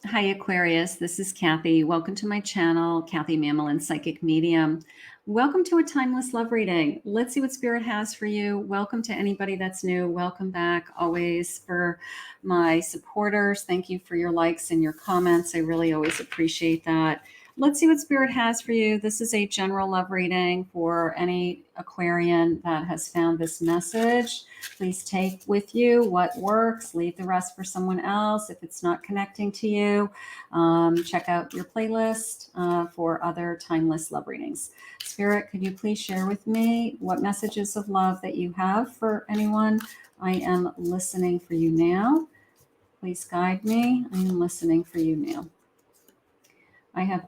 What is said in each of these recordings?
Hi, Aquarius. This is Kathy. Welcome to my channel, Kathy Mamolen, Psychic Medium. Welcome to a timeless love reading. Let's see what Spirit has for you. Welcome to anybody that's new. Welcome back always for my supporters. Thank you for your likes and your comments. I really always appreciate that. Let's see what Spirit has for you. This is a general love reading for any Aquarian that has found this message. Please take with you what works, leave the rest for someone else. If it's not connecting to you, check out your playlist for other timeless love readings. Spirit, could you please share with me what messages of love that you have for anyone? I am listening for you now. Please guide me. I am listening for you now.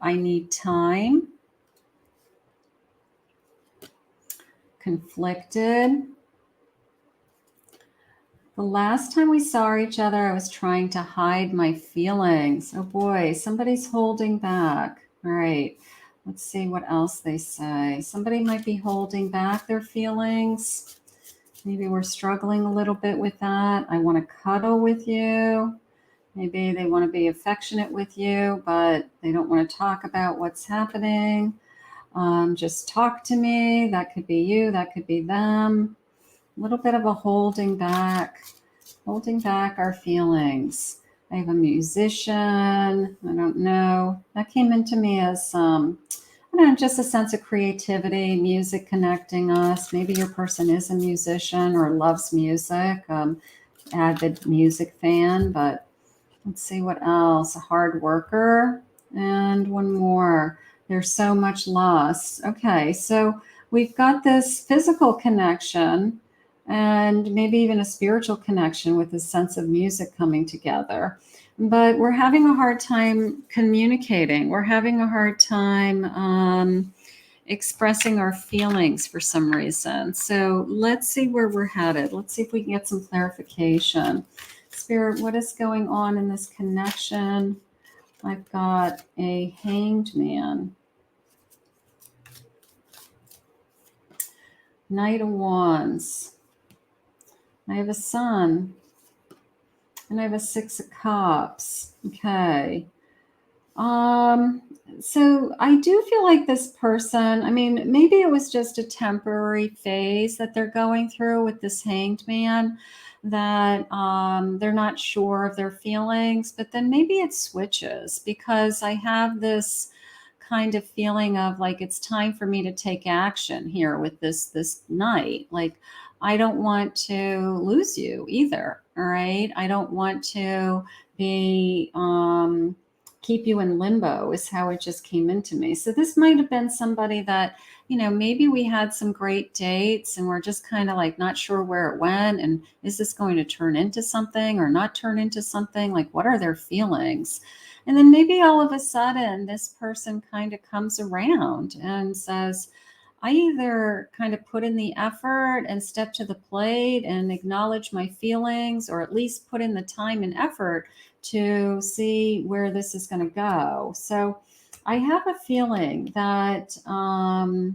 I need time. Conflicted. The last time we saw each other, I was trying to hide my feelings. Oh boy, somebody's holding back. All right, let's see what else they say. Somebody might be holding back their feelings. Maybe we're struggling a little bit with that. I want to cuddle with you. Maybe they want to be affectionate with you, but they don't want to talk about what's happening. Just talk to me. That could be you. That could be them. A little bit of a holding back our feelings. I have a musician. I don't know. That came into me as I don't know, just a sense of creativity, music connecting us. Maybe your person is a musician or loves music, avid music fan. But let's see what else. A hard worker, and one more. There's so much loss. Okay, so we've got this physical connection and maybe even a spiritual connection with this sense of music coming together. But we're having a hard time communicating. We're having a hard time expressing our feelings for some reason. So let's see where we're headed. Let's see if we can get some clarification. Spirit, what is going on in this connection? I've got a hanged man. Knight of Wands. I have a Sun. And I have a Six of Cups. Okay. So I do feel like this person, I mean, maybe it was just a temporary phase that they're going through with this hanged man, that they're not sure of their feelings, but then maybe it switches, because I have this kind of feeling of like it's time for me to take action here with this knight. Like, I don't want to lose you either. All right. I don't want to be keep you in limbo, is how it just came into me. So this might have been somebody that, maybe we had some great dates and we're just kind of like not sure where it went. And is this going to turn into something or not turn into something? Like, what are their feelings? And then maybe all of a sudden this person kind of comes around and says, I either kind of put in the effort and step to the plate and acknowledge my feelings, or at least put in the time and effort to see where this is going to go. So I have a feeling that the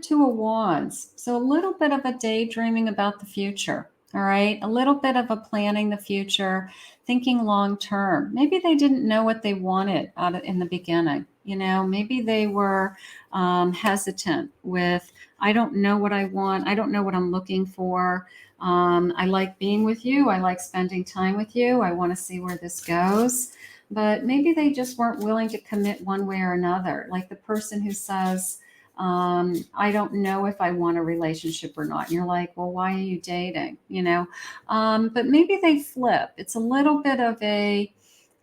Two of Wands. So a little bit of a daydreaming about the future. All right. A little bit of a planning the future, thinking long term. Maybe they didn't know what they wanted in the beginning. Maybe they were hesitant with, I don't know what I want. I don't know what I'm looking for. I like being with you. I like spending time with you. I want to see where this goes. But maybe they just weren't willing to commit one way or another. Like the person who says, I don't know if I want a relationship or not. And you're like, well, why are you dating? But maybe they flip. It's a little bit of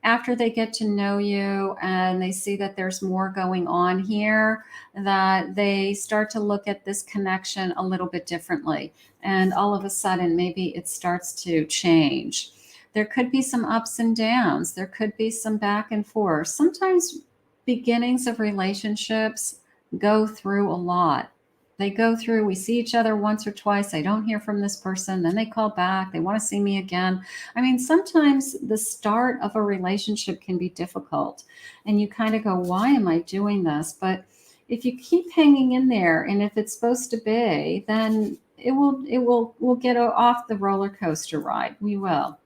after they get to know you and they see that there's more going on here, that they start to look at this connection a little bit differently. And all of a sudden, maybe it starts to change. There could be some ups and downs. There could be some back and forth. Sometimes beginnings of relationships go through a lot. We see each other once or twice. I don't hear from this person. Then they call back. They want to see me again. I mean, sometimes the start of a relationship can be difficult and you kind of go, why am I doing this? But if you keep hanging in there, and if it's supposed to be, then we'll get off the roller coaster ride. We will.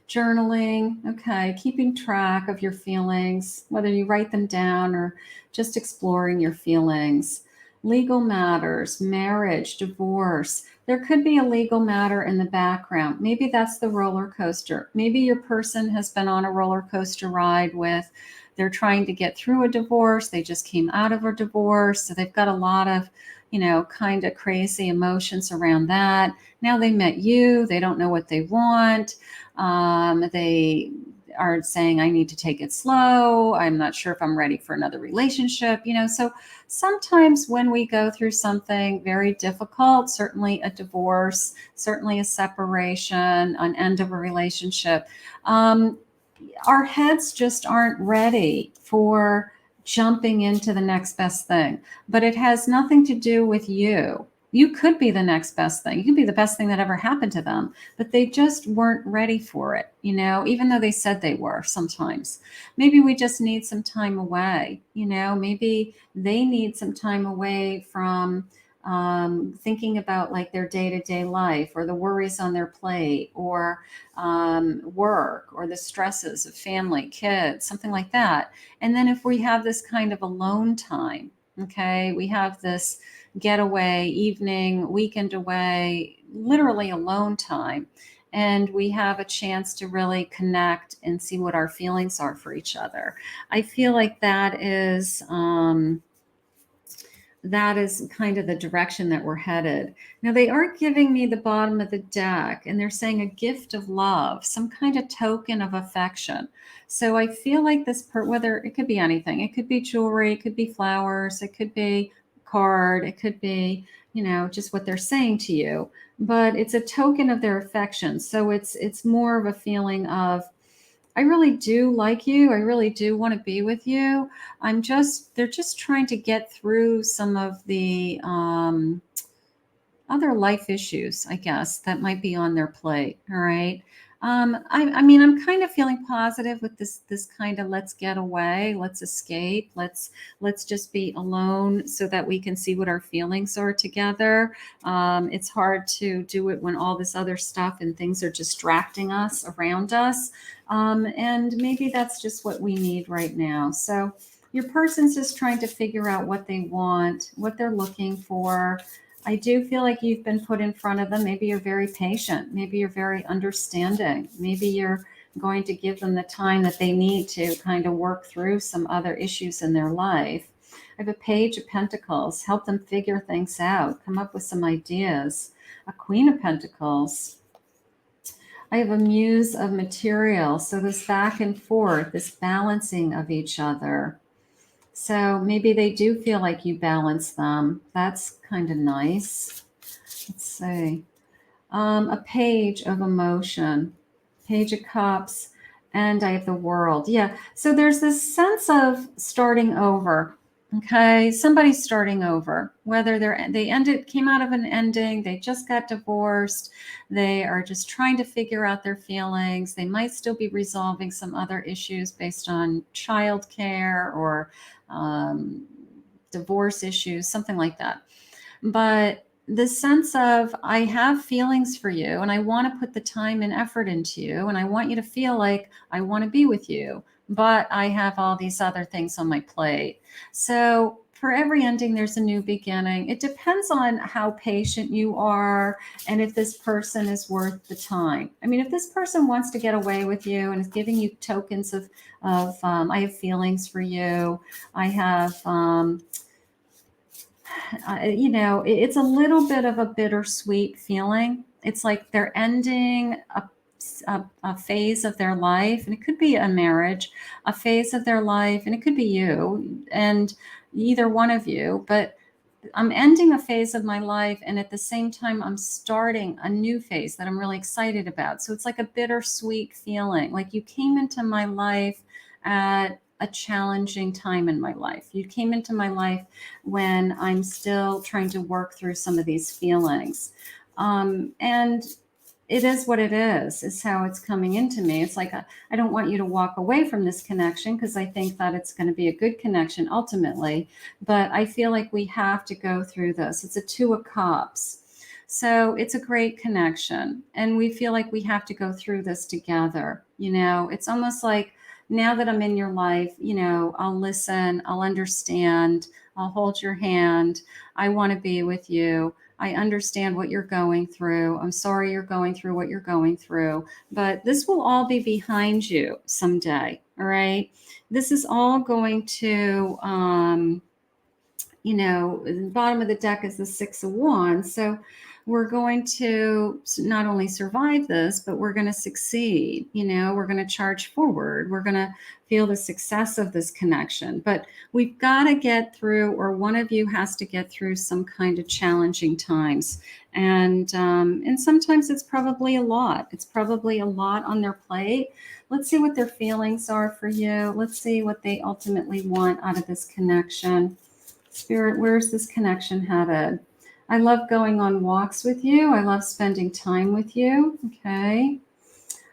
Journaling, okay, keeping track of your feelings, whether you write them down or just exploring your feelings. Legal matters, marriage, divorce. There could be a legal matter in the background. Maybe that's the roller coaster. Maybe your person has been on a roller coaster ride with, they're trying to get through a divorce. They just came out of a divorce. So they've got a lot of, kind of crazy emotions around that. Now they met you. They don't know what they want. They are saying, I need to take it slow. I'm not sure if I'm ready for another relationship. So sometimes when we go through something very difficult, certainly a divorce, certainly a separation, an end of a relationship, our heads just aren't ready for jumping into the next best thing. But it has nothing to do with you. You could be the next best thing. You could be the best thing that ever happened to them, but they just weren't ready for it, even though they said they were sometimes. Maybe we just need some time away, maybe they need some time away from thinking about like their day-to-day life or the worries on their plate or work or the stresses of family, kids, something like that. And then if we have this kind of alone time, okay, we have this getaway, evening, weekend away, literally alone time. And we have a chance to really connect and see what our feelings are for each other. I feel like that is kind of the direction that we're headed. Now, they are giving me the bottom of the deck, and they're saying a gift of love, some kind of token of affection. So I feel like this, whether it could be anything, it could be jewelry, it could be flowers, it could be card, it could be, just what they're saying to you, but it's a token of their affection. So it's more of a feeling of, I really do like you. I really do want to be with you. They're just trying to get through some of the other life issues, I guess, that might be on their plate. All right. I mean, I'm kind of feeling positive with this kind of let's get away, let's escape, let's just be alone so that we can see what our feelings are together. It's hard to do it when all this other stuff and things are distracting us around us. And maybe that's just what we need right now. So your person's just trying to figure out what they want, what they're looking for. I do feel like you've been put in front of them. Maybe you're very patient. Maybe you're very understanding. Maybe you're going to give them the time that they need to kind of work through some other issues in their life. I have a Page of Pentacles. Help them figure things out. Come up with some ideas. A Queen of Pentacles. I have a Muse of Material. So this back and forth, this balancing of each other. So maybe they do feel like you balance them. That's kind of nice. Let's see. A Page of Emotion, Page of Cups, and I have the World. Yeah. So there's this sense of starting over. Okay. Somebody's starting over, whether came out of an ending, they just got divorced. They are just trying to figure out their feelings. They might still be resolving some other issues based on childcare or divorce issues, something like that. But the sense of, I have feelings for you and I want to put the time and effort into you and I want you to feel like I want to be with you, but I have all these other things on my plate. So for every ending, there's a new beginning. It depends on how patient you are and if this person is worth the time. I mean, if this person wants to get away with you and is giving you tokens of I have feelings for you, I have, it's a little bit of a bittersweet feeling. It's like they're ending a phase of their life, and it could be a marriage, a phase of their life, and it could be you and either one of you, but I'm ending a phase of my life, and at the same time, I'm starting a new phase that I'm really excited about. So it's like a bittersweet feeling, like you came into my life at a challenging time in my life. You came into my life when I'm still trying to work through some of these feelings. And it is what it is how it's coming into me. It's like, I don't want you to walk away from this connection because I think that it's going to be a good connection ultimately. But I feel like we have to go through this. It's a Two of Cups. So it's a great connection. And we feel like we have to go through this together. It's almost like now that I'm in your life, I'll listen, I'll understand, I'll hold your hand. I want to be with you. I understand what you're going through. I'm sorry you're going through what you're going through, but this will all be behind you someday. All right. This is all going to, the bottom of the deck is the Six of Wands. So we're going to not only survive this, but we're going to succeed. We're going to charge forward. We're going to feel the success of this connection. But we've got to get through, or one of you has to get through some kind of challenging times. And sometimes it's probably a lot. It's probably a lot on their plate. Let's see what their feelings are for you. Let's see what they ultimately want out of this connection. Spirit, where's this connection headed? I love going on walks with you. I love spending time with you. Okay.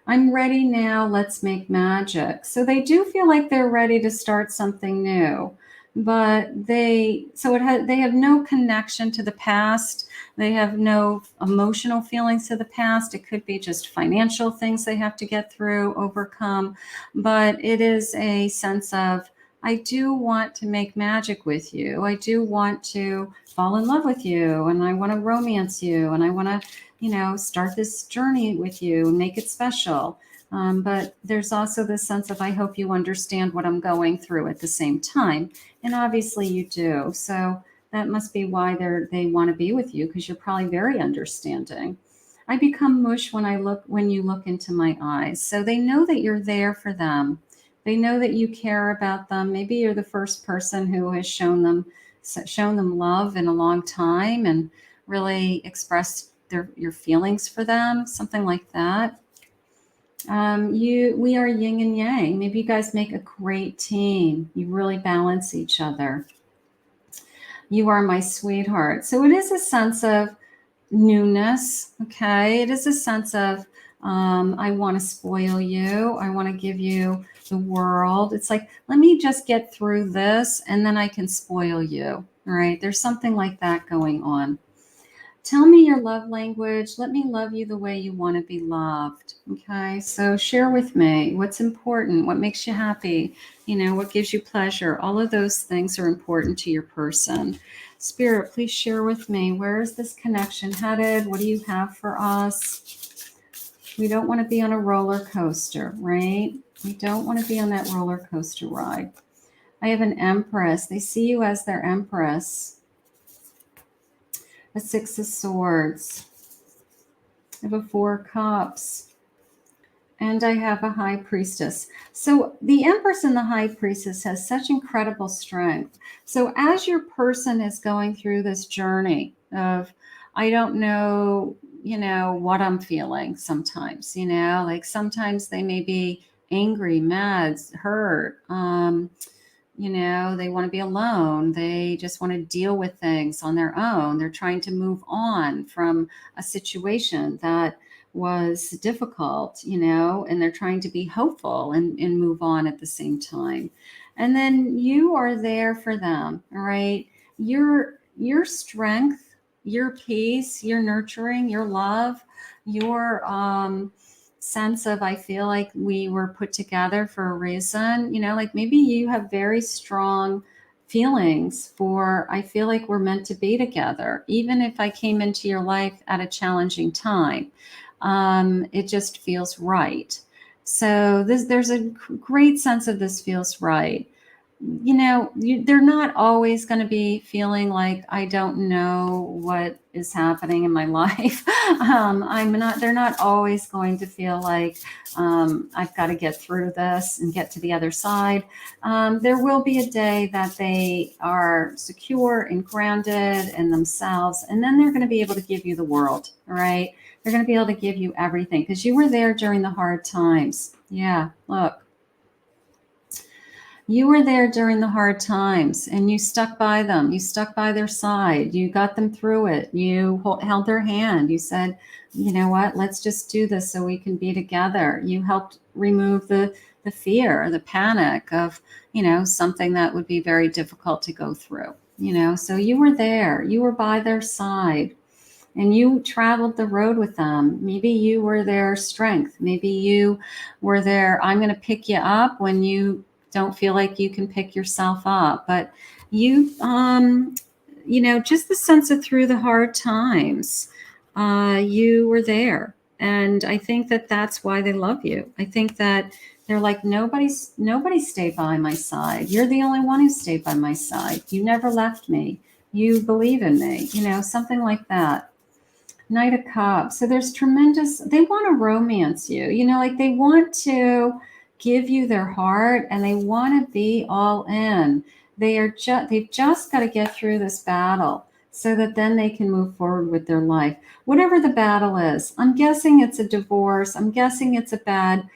I'm ready now. Let's make magic. So they do feel like they're ready to start something new, but they have no connection to the past. They have no emotional feelings to the past. It could be just financial things they have to get through, overcome, but it is a sense of, I do want to make magic with you. I do want to fall in love with you, and I want to romance you, and I want to, start this journey with you and make it special. But there's also this sense of, I hope you understand what I'm going through at the same time. And obviously you do. So that must be why they want to be with you, because you're probably very understanding. I become mush when you look into my eyes. So they know that you're there for them. They know that you care about them. Maybe you're the first person who has shown them love in a long time and really expressed your feelings for them, something like that. We are yin and yang. Maybe you guys make a great team. You really balance each other. You are my sweetheart. So it is a sense of newness. Okay. It is a sense of, I want to spoil you. I want to give you the world. It's like, let me just get through this and then I can spoil you. All right. There's something like that going on. Tell me your love language. Let me love you the way you want to be loved. Okay. So share with me what's important, what makes you happy, what gives you pleasure. All of those things are important to your person. Spirit, please share with me. Where is this connection headed? What do you have for us? We don't want to be on a roller coaster, right? We don't want to be on that roller coaster ride. I have an Empress. They see you as their Empress. A Six of Swords. I have a Four of Cups. And I have a High Priestess. So the Empress and the High Priestess has such incredible strength. So as your person is going through this journey of, I don't know, what I'm feeling sometimes, like sometimes they may be angry, mad, hurt, they want to be alone. They just want to deal with things on their own. They're trying to move on from a situation that was difficult, and they're trying to be hopeful and move on at the same time. And then you are there for them, all right? Your strength, your peace, your nurturing, your love, your sense of, I feel like we were put together for a reason, like maybe you have very strong feelings for, I feel like we're meant to be together, even if I came into your life at a challenging time. It just feels right. So there's a great sense of this feels right. They're not always going to be feeling like, I don't know what is happening in my life. They're not always going to feel like, I've got to get through this and get to the other side. There will be a day that they are secure and grounded in themselves, and then they're going to be able to give you the world. All right. They're going to be able to give you everything because you were there during the hard times. Yeah. Look. You were there during the hard times and you stuck by them. You stuck by their side. You got them through it. You held their hand. You said, you know what, let's just do this so we can be together. You helped remove the fear, the panic of, something that would be very difficult to go through, so you were there. You were by their side. and you traveled the road with them. Maybe you were their strength. Maybe you were their, I'm going to pick you up when you don't feel like you can pick yourself up. But you, just the sense of through the hard times, you were there. And I think that that's why they love you. I think that they're like, nobody stayed by my side. You're the only one who stayed by my side. You never left me. You believe in me, something like that. Knight of Cups. So there's tremendous, they want to romance you, like they want to give you their heart and they want to be all in. They've just got to get through this battle so that then they can move forward with their life. Whatever the battle is, I'm guessing it's a divorce. I'm guessing it's a bad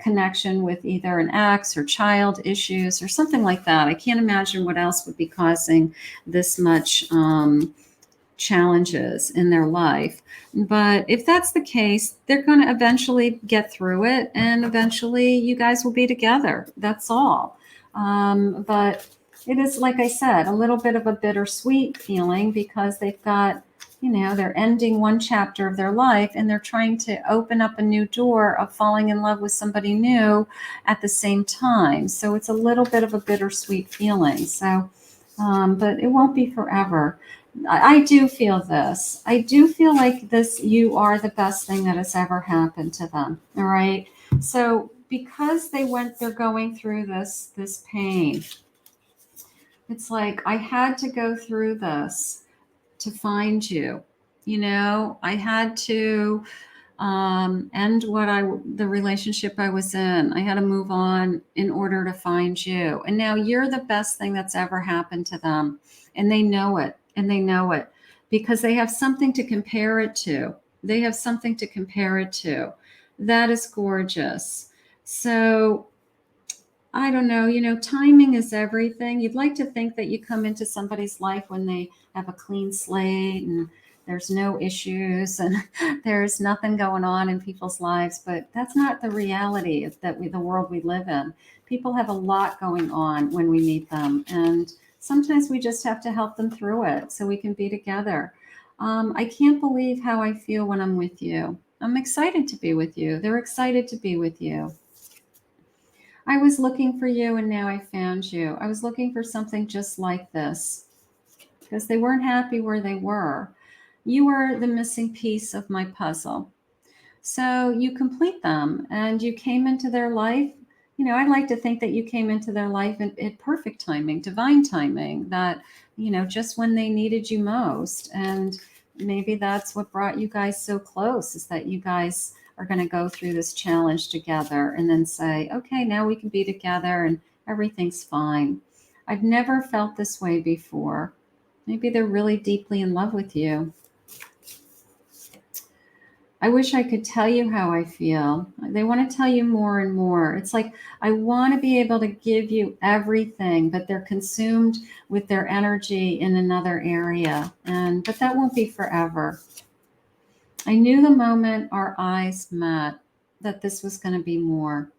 connection with either an ex or child issues or something like that. I can't imagine what else would be causing this much challenges in their life. But if that's the case, they're going to eventually get through it and eventually you guys will be together. That's all. But it is, like I said, a little bit of a bittersweet feeling because they've got, they're ending one chapter of their life and they're trying to open up a new door of falling in love with somebody new at the same time. So it's a little bit of a bittersweet feeling. So, but it won't be forever. I do feel this. I do feel like this, you are the best thing that has ever happened to them. All right. So because they're going through this pain, it's like, I had to go through this to find you. I had to end the relationship I was in. I had to move on in order to find you. And now you're the best thing that's ever happened to them. And they know it. And they know it because they have something to compare it to. They have something to compare it to. That is gorgeous. So I don't know, timing is everything. You'd like to think that you come into somebody's life when they have a clean slate and there's no issues and there's nothing going on in people's lives, but that's not the reality the world we live in. People have a lot going on when we meet them, and sometimes we just have to help them through it so we can be together. I can't believe how I feel when I'm with you. I'm excited to be with you. They're excited to be with you. I was looking for you and now I found you. I was looking for something just like this because they weren't happy where they were. You were the missing piece of my puzzle. So you complete them and you came into their life. I'd like to think that you came into their life at perfect timing, divine timing, that, just when they needed you most. And maybe that's what brought you guys so close, is that you guys are going to go through this challenge together and then say, okay, now we can be together and everything's fine. I've never felt this way before. Maybe they're really deeply in love with you. I wish I could tell you how I feel. They want to tell you more and more. It's like, I want to be able to give you everything, but they're consumed with their energy in another area. But that won't be forever. I knew the moment our eyes met that this was going to be more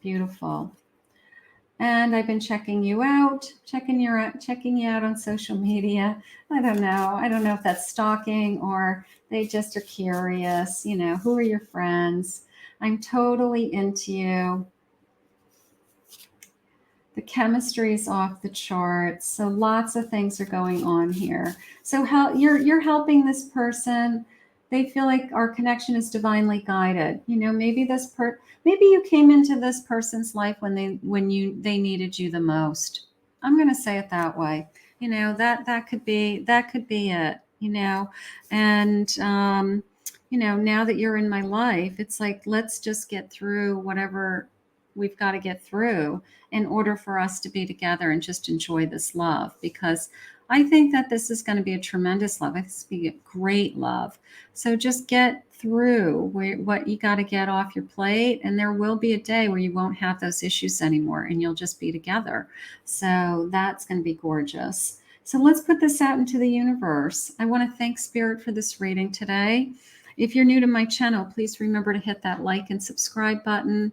beautiful. And I've been checking you out, checking you out on social media. I don't know if that's stalking or they just are curious. Who are your friends? I'm totally into you. The chemistry is off the charts. So lots of things are going on here. So how you're helping this person. They feel like our connection is divinely guided. Maybe maybe you came into this person's life when they needed you the most. I'm going to say it that way. That could be it. And now that you're in my life, it's like, let's just get through whatever we've got to get through in order for us to be together and just enjoy this love, because I think that this is going to be a tremendous love. It's going to be a great love. So just get through what you got to get off your plate. And there will be a day where you won't have those issues anymore and you'll just be together. So that's going to be gorgeous. So let's put this out into the universe. I want to thank Spirit for this reading today. If you're new to my channel, please remember to hit that like and subscribe button.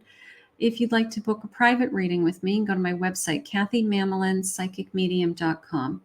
If you'd like to book a private reading with me, go to my website, KathyMamolenPsychicMedium.com.